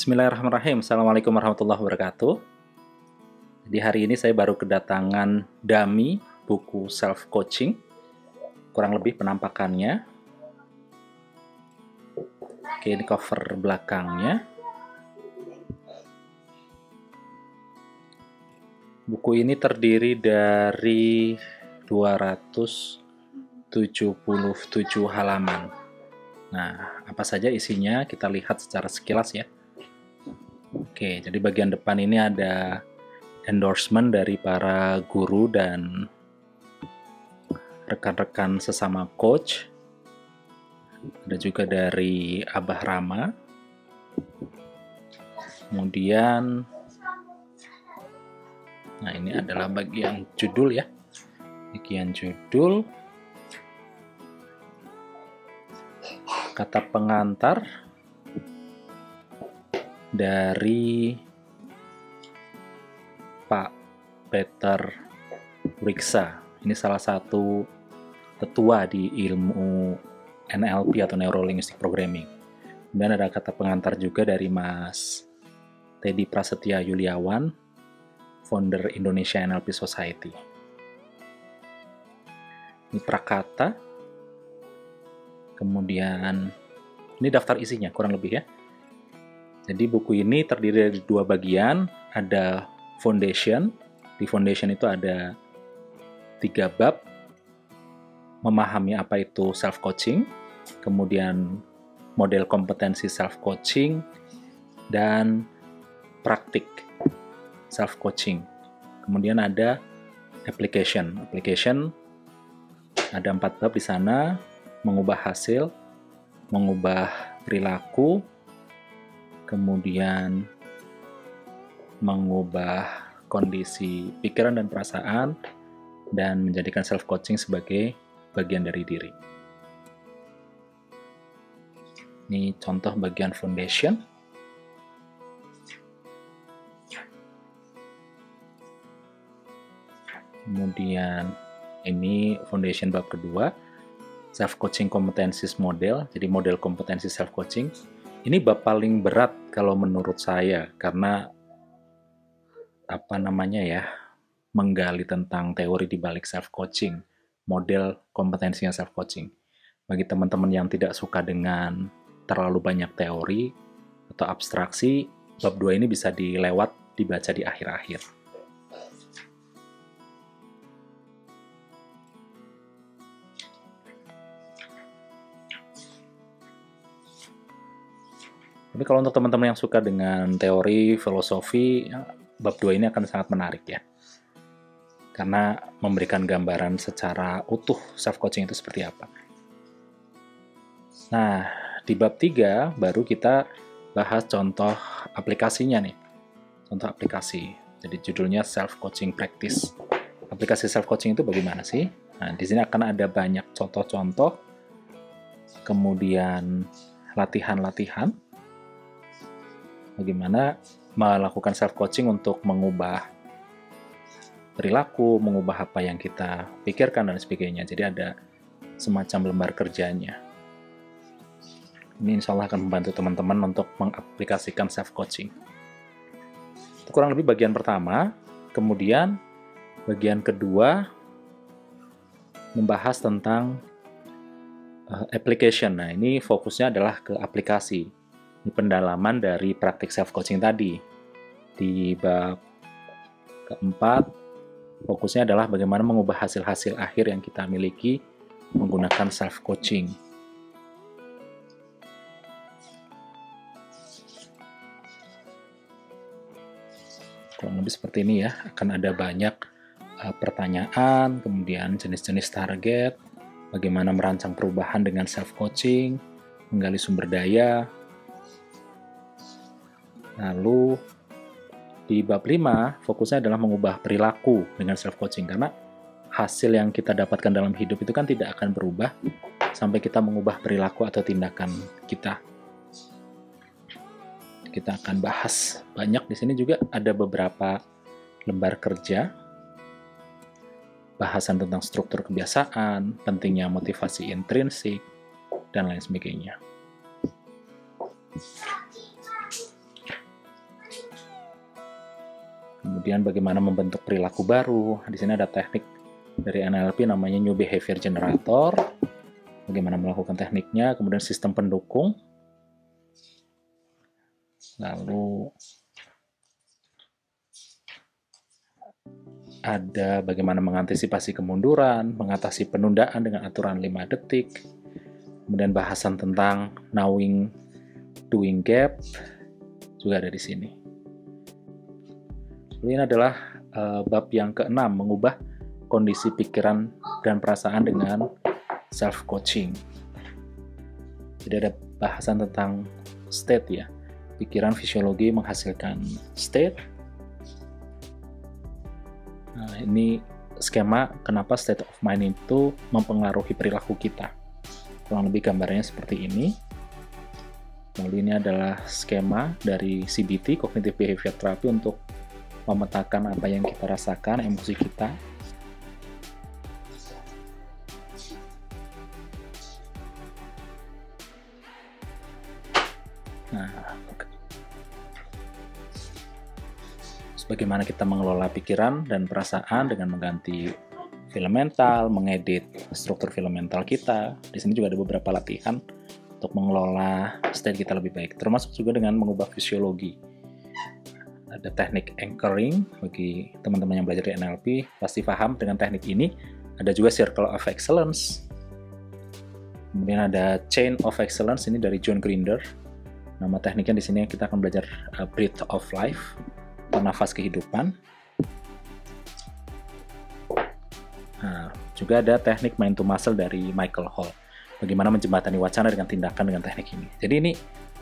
Bismillahirrahmanirrahim. Assalamualaikum warahmatullahi wabarakatuh. Di hari ini saya baru kedatangan dummy buku self coaching. Kurang lebih penampakannya. Oke, ini cover belakangnya. Buku ini terdiri dari 277 halaman. Nah, apa saja isinya kita lihat secara sekilas ya. Oke, jadi bagian depan ini ada endorsement dari para guru dan rekan-rekan sesama coach. Ada juga dari Abah Rama. Kemudian, nah ini adalah bagian judul ya. Bagian judul, kata pengantar dari Pak Peter Wrigsa. Ini salah satu tetua di ilmu NLP atau Neuro Linguistic Programming. Kemudian ada kata pengantar juga dari Mas Teddy Prasetya Yuliawan, founder Indonesia NLP Society. Ini prakata. Kemudian ini daftar isinya kurang lebih ya. Jadi buku ini terdiri dari dua bagian, ada foundation. Di foundation itu ada 3 bab, memahami apa itu self-coaching, kemudian model kompetensi self-coaching, dan praktik self-coaching. Kemudian ada application. Application ada 4 bab di sana, mengubah hasil, mengubah perilaku, kemudian mengubah kondisi pikiran dan perasaan, dan menjadikan self-coaching sebagai bagian dari diri. Ini contoh bagian foundation. Kemudian ini foundation bab kedua, self-coaching competencies model. Jadi model kompetensi self-coaching. Ini bab paling berat kalau menurut saya, karena menggali tentang teori di balik self-coaching, model kompetensinya self-coaching. Bagi teman-teman yang tidak suka dengan terlalu banyak teori atau abstraksi, bab 2 ini bisa dibaca di akhir-akhir. Tapi kalau untuk teman-teman yang suka dengan teori, filosofi, bab 2 ini akan sangat menarik ya. Karena memberikan gambaran secara utuh self-coaching itu seperti apa. Nah, di bab 3 baru kita bahas contoh aplikasinya nih. Contoh aplikasi. Jadi judulnya self-coaching practice. Aplikasi self-coaching itu bagaimana sih? Nah, di sini akan ada banyak contoh-contoh, kemudian latihan-latihan, bagaimana melakukan self-coaching untuk mengubah perilaku, mengubah apa yang kita pikirkan, dan sebagainya. Jadi ada semacam lembar kerjanya. Ini insya Allah akan membantu teman-teman untuk mengaplikasikan self-coaching. Itu kurang lebih bagian pertama. Kemudian bagian kedua membahas tentang application. Nah, ini fokusnya adalah ke aplikasi. Ini pendalaman dari praktik self-coaching tadi. Di bab keempat, fokusnya adalah bagaimana mengubah hasil-hasil akhir yang kita miliki menggunakan self-coaching. Kurang lebih seperti ini ya, akan ada banyak pertanyaan, kemudian jenis-jenis target, bagaimana merancang perubahan dengan self-coaching, menggali sumber daya. Lalu di bab 5 fokusnya adalah mengubah perilaku dengan self-coaching, karena hasil yang kita dapatkan dalam hidup itu kan tidak akan berubah sampai kita mengubah perilaku atau tindakan kita. Kita akan bahas banyak di sini, juga ada beberapa lembar kerja, bahasan tentang struktur kebiasaan, pentingnya motivasi intrinsik, dan lain sebagainya. Kemudian bagaimana membentuk perilaku baru. Di sini ada teknik dari NLP namanya New Behavior Generator. Bagaimana melakukan tekniknya, kemudian sistem pendukung. Lalu ada bagaimana mengantisipasi kemunduran, mengatasi penundaan dengan aturan 5 detik. Kemudian bahasan tentang knowing doing gap juga ada di sini. Ini adalah bab yang ke-6, mengubah kondisi pikiran dan perasaan dengan self-coaching. Jadi ada bahasan tentang state ya, pikiran fisiologi menghasilkan state. Nah, ini skema kenapa state of mind itu mempengaruhi perilaku kita. Kurang lebih gambarnya seperti ini. Lalu ini adalah skema dari CBT, Cognitive Behavior Therapy, untuk memetakan apa yang kita rasakan, emosi kita. Nah, bagaimana kita mengelola pikiran dan perasaan dengan mengganti film mental, mengedit struktur film mental kita. Di sini juga ada beberapa latihan untuk mengelola state kita lebih baik, termasuk juga dengan mengubah fisiologi. Ada teknik anchoring, bagi teman-teman yang belajar di NLP pasti paham dengan teknik ini. Ada juga Circle of Excellence. Kemudian ada Chain of Excellence, ini dari John Grinder. Nama tekniknya di sini kita akan belajar Breath of Life, atau nafas kehidupan. Nah, juga ada teknik Mind to Muscle dari Michael Hall. Bagaimana menjembatani wacana dengan tindakan dengan teknik ini. Jadi ini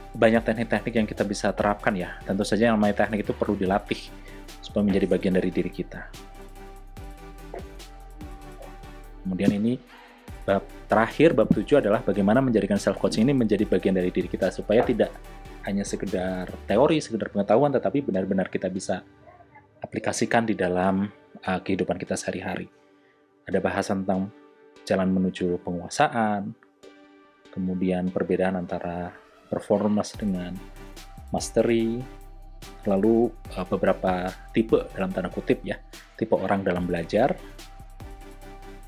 banyak teknik-teknik yang kita bisa terapkan ya. Tentu saja yang namanya teknik itu perlu dilatih supaya menjadi bagian dari diri kita. Kemudian ini bab terakhir, bab 7 adalah bagaimana menjadikan self-coaching ini menjadi bagian dari diri kita, supaya tidak hanya sekedar teori, sekedar pengetahuan, tetapi benar-benar kita bisa aplikasikan di dalam kehidupan kita sehari-hari. Ada bahasan tentang jalan menuju penguasaan, kemudian perbedaan antara performance dengan mastery, lalu beberapa tipe dalam tanda kutip ya, tipe orang dalam belajar.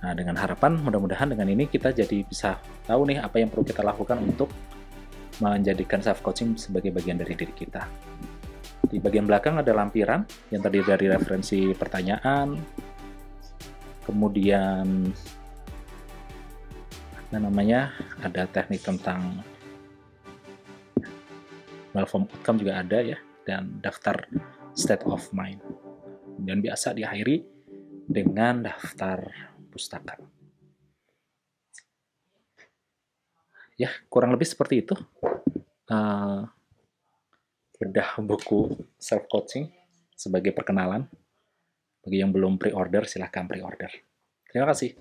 Nah, dengan harapan mudah-mudahan dengan ini kita jadi bisa tahu nih apa yang perlu kita lakukan untuk menjadikan self-coaching sebagai bagian dari diri kita. Di bagian belakang ada lampiran yang terdiri dari referensi pertanyaan, kemudian ada teknik tentang well-formed outcome juga ada ya, dan daftar state of mind. Dan biasa diakhiri dengan daftar pustaka. Ya, kurang lebih seperti itu. Bedah buku self-coaching sebagai perkenalan. Bagi yang belum pre-order, silahkan pre-order. Terima kasih.